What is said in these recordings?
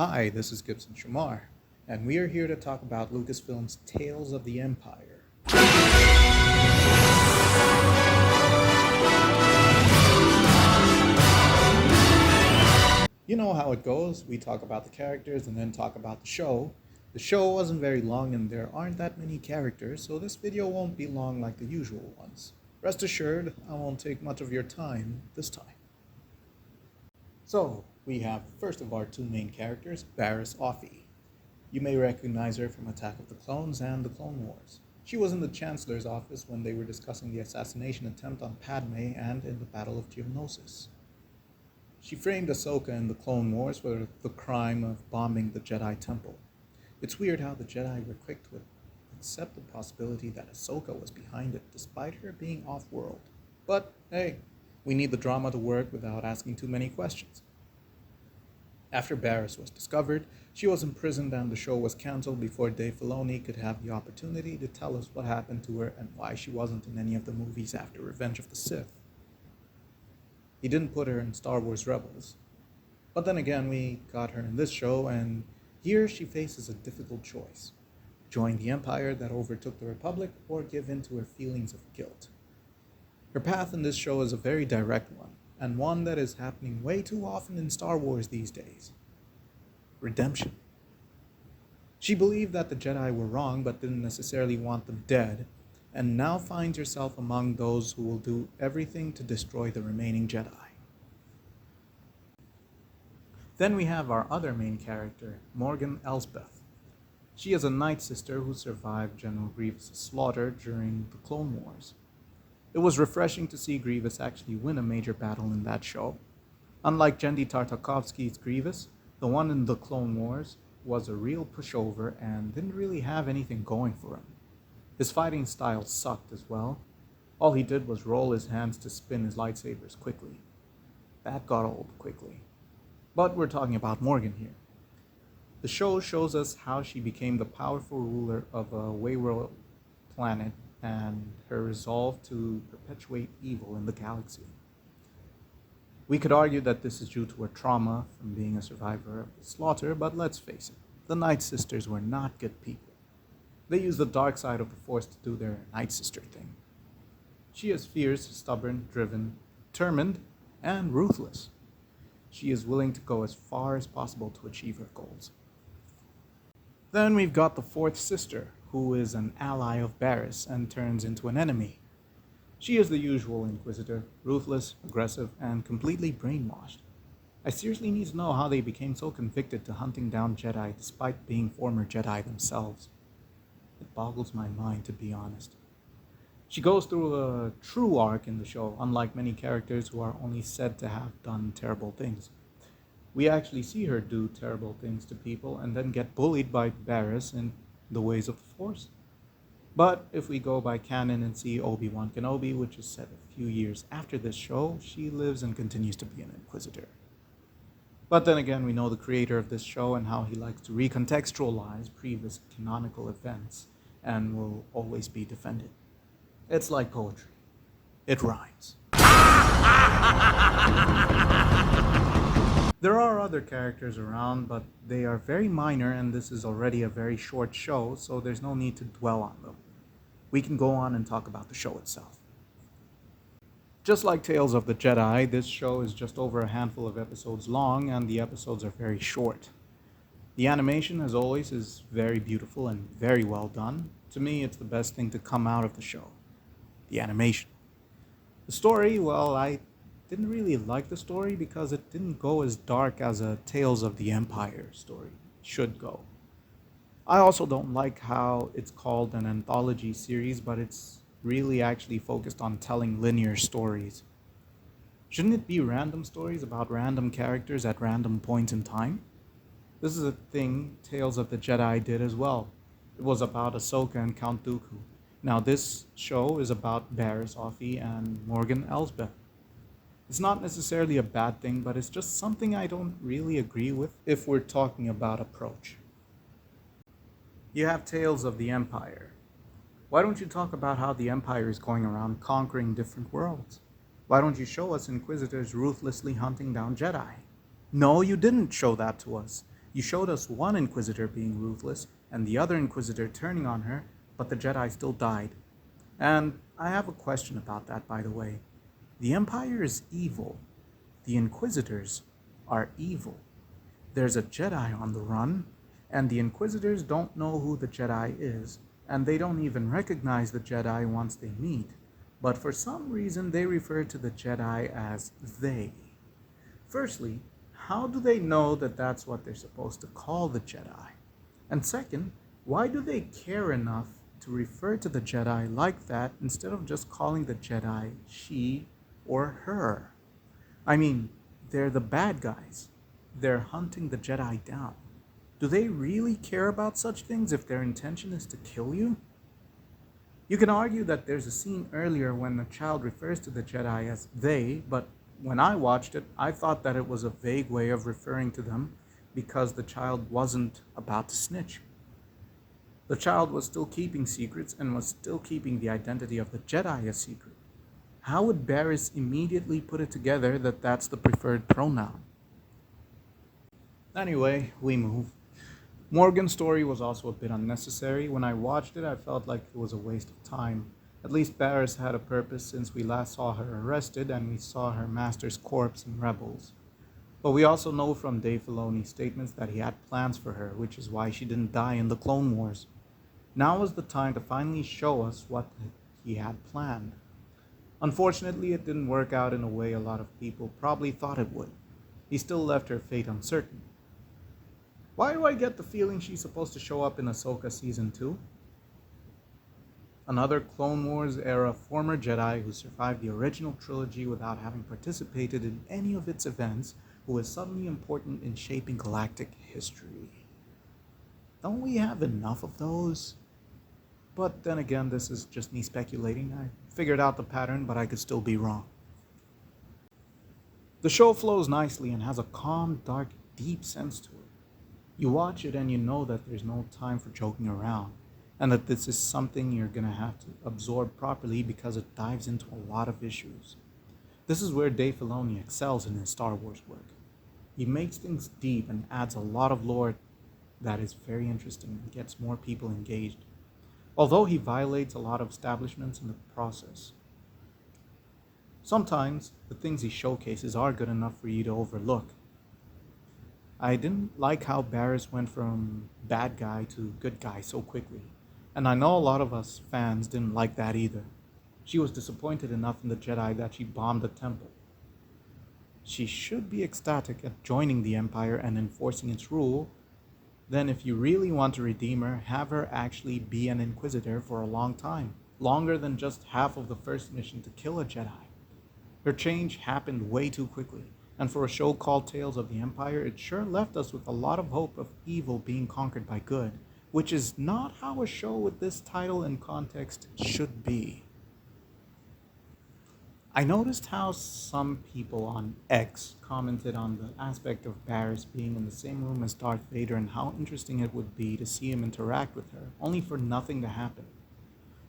Hi, this is Gibson Shamar, and we are here to talk about Lucasfilm's Tales of the Empire. You know how it goes. We talk about the characters and then talk about the show. The show wasn't very long and there aren't that many characters, so this video won't be long like the usual ones. Rest assured, I won't take much of your time this time. So, we have the first of our two main characters, Barriss Offee. You may recognize her from Attack of the Clones and the Clone Wars. She was in the Chancellor's office when they were discussing the assassination attempt on Padme and in the Battle of Geonosis. She framed Ahsoka in the Clone Wars for the crime of bombing the Jedi Temple. It's weird how the Jedi were quick to accept the possibility that Ahsoka was behind it, despite her being off-world. But hey, we need the drama to work without asking too many questions. After Barriss was discovered, she was imprisoned and the show was cancelled before Dave Filoni could have the opportunity to tell us what happened to her and why she wasn't in any of the movies after Revenge of the Sith. He didn't put her in Star Wars Rebels. But then again, we got her in this show, and here she faces a difficult choice. Join the Empire that overtook the Republic, or give in to her feelings of guilt. Her path in this show is a very direct one, and one that is happening way too often in Star Wars these days. Redemption. She believed that the Jedi were wrong, but didn't necessarily want them dead, and now finds herself among those who will do everything to destroy the remaining Jedi. Then we have our other main character, Morgan Elsbeth. She is a Night Sister who survived General Grievous' slaughter during the Clone Wars. It was refreshing to see Grievous actually win a major battle in that show. Unlike Genndy Tartakovsky's Grievous, the one in the Clone Wars was a real pushover and didn't really have anything going for him. His fighting style sucked as well. All he did was roll his hands to spin his lightsabers quickly. That got old quickly. But we're talking about Morgan here. The show shows us how she became the powerful ruler of a Wayward planet and her resolve to perpetuate evil in the galaxy. We could argue that this is due to her trauma from being a survivor of the slaughter, but let's face it, the Night Sisters were not good people. They use the dark side of the Force to do their Night Sister thing. She is fierce, stubborn, driven, determined, and ruthless. She is willing to go as far as possible to achieve her goals. Then we've got the fourth sister, who is an ally of Barriss and turns into an enemy. She is the usual Inquisitor, ruthless, aggressive, and completely brainwashed. I seriously need to know how they became so convicted to hunting down Jedi despite being former Jedi themselves. It boggles my mind, to be honest. She goes through a true arc in the show, unlike many characters who are only said to have done terrible things. We actually see her do terrible things to people and then get bullied by Barriss in the ways of the Force. But if we go by canon and see Obi-Wan Kenobi, which is set a few years after this show, she lives and continues to be an Inquisitor. But then again, we know the creator of this show and how he likes to recontextualize previous canonical events and will always be defended. It's like poetry. It rhymes. There are other characters around, but they are very minor and this is already a very short show, so there's no need to dwell on them. We can go on and talk about the show itself. Just like Tales of the Jedi, this show is just over a handful of episodes long and the episodes are very short. The animation, as always, is very beautiful and very well done. To me, it's the best thing to come out of the show. The animation. The story, well, I didn't really like the story because it didn't go as dark as a Tales of the Empire story should go. I also don't like how it's called an anthology series, but it's really actually focused on telling linear stories. Shouldn't it be random stories about random characters at random points in time? This is a thing Tales of the Jedi did as well. It was about Ahsoka and Count Dooku. Now this show is about Barriss Offee and Morgan Elsbeth. It's not necessarily a bad thing, but it's just something I don't really agree with if we're talking about approach. You have Tales of the Empire. Why don't you talk about how the Empire is going around conquering different worlds? Why don't you show us Inquisitors ruthlessly hunting down Jedi? No, you didn't show that to us. You showed us one Inquisitor being ruthless and the other Inquisitor turning on her, but the Jedi still died. And I have a question about that, by the way. The Empire is evil. The Inquisitors are evil. There's a Jedi on the run, and the Inquisitors don't know who the Jedi is, and they don't even recognize the Jedi once they meet. But for some reason, they refer to the Jedi as they. Firstly, how do they know that that's what they're supposed to call the Jedi? And second, why do they care enough to refer to the Jedi like that instead of just calling the Jedi she or her? I mean, they're the bad guys. They're hunting the Jedi down. Do they really care about such things if their intention is to kill you? You can argue that there's a scene earlier when the child refers to the Jedi as they, but when I watched it, I thought that it was a vague way of referring to them because the child wasn't about to snitch. The child was still keeping secrets and was still keeping the identity of the Jedi a secret. How would Barriss immediately put it together that that's the preferred pronoun? Anyway, we move. Morgan's story was also a bit unnecessary. When I watched it, I felt like it was a waste of time. At least Barriss had a purpose since we last saw her arrested and we saw her master's corpse in Rebels. But we also know from Dave Filoni's statements that he had plans for her, which is why she didn't die in the Clone Wars. Now was the time to finally show us what he had planned. Unfortunately, it didn't work out in a way a lot of people probably thought it would. He still left her fate uncertain. Why do I get the feeling she's supposed to show up in Ahsoka Season 2? Another Clone Wars era former Jedi who survived the original trilogy without having participated in any of its events, who is suddenly important in shaping galactic history. Don't we have enough of those? But then again, this is just me speculating. I figured out the pattern, but I could still be wrong. The show flows nicely and has a calm, dark, deep sense to it. You watch it and you know that there's no time for joking around, and that this is something you're going to have to absorb properly because it dives into a lot of issues. This is where Dave Filoni excels in his Star Wars work. He makes things deep and adds a lot of lore that is very interesting and gets more people engaged, although he violates a lot of establishments in the process. Sometimes the things he showcases are good enough for you to overlook. I didn't like how Barriss went from bad guy to good guy so quickly, and I know a lot of us fans didn't like that either. She was disappointed enough in the Jedi that she bombed the temple. She should be ecstatic at joining the Empire and enforcing its rule. Then if you really want to redeem her, have her actually be an Inquisitor for a long time, longer than just half of the first mission to kill a Jedi. Her change happened way too quickly, and for a show called Tales of the Empire, it sure left us with a lot of hope of evil being conquered by good, which is not how a show with this title and context should be. I noticed how some people on X commented on the aspect of Barriss being in the same room as Darth Vader and how interesting it would be to see him interact with her, only for nothing to happen.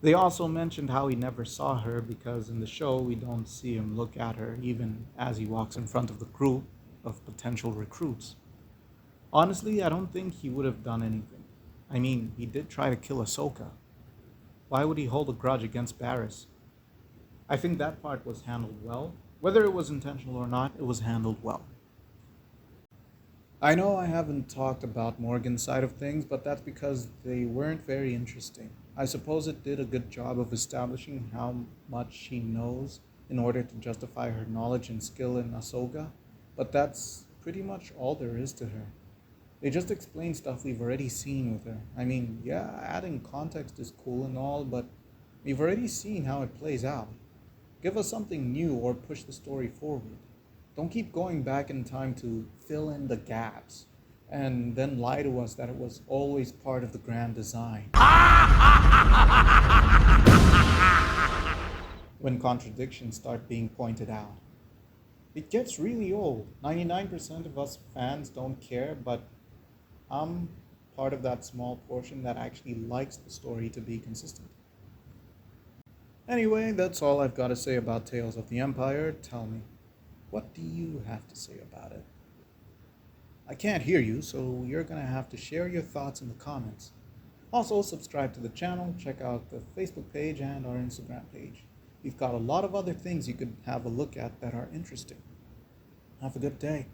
They also mentioned how he never saw her because in the show we don't see him look at her even as he walks in front of the group of potential recruits. Honestly, I don't think he would have done anything. I mean, he did try to kill Ahsoka. Why would he hold a grudge against Barriss? I think that part was handled well. Whether it was intentional or not, it was handled well. I know I haven't talked about Morgan's side of things, but that's because they weren't very interesting. I suppose it did a good job of establishing how much she knows in order to justify her knowledge and skill in Ahsoka, but that's pretty much all there is to her. They just explain stuff we've already seen with her. I mean, yeah, adding context is cool and all, but we've already seen how it plays out. Give us something new or push the story forward. Don't keep going back in time to fill in the gaps and then lie to us that it was always part of the grand design. When contradictions start being pointed out. It gets really old. 99% of us fans don't care, but I'm part of that small portion that actually likes the story to be consistent. Anyway, that's all I've got to say about Tales of the Empire. Tell me, what do you have to say about it? I can't hear you, so you're going to have to share your thoughts in the comments. Also, subscribe to the channel, check out the Facebook page and our Instagram page. We've got a lot of other things you could have a look at that are interesting. Have a good day.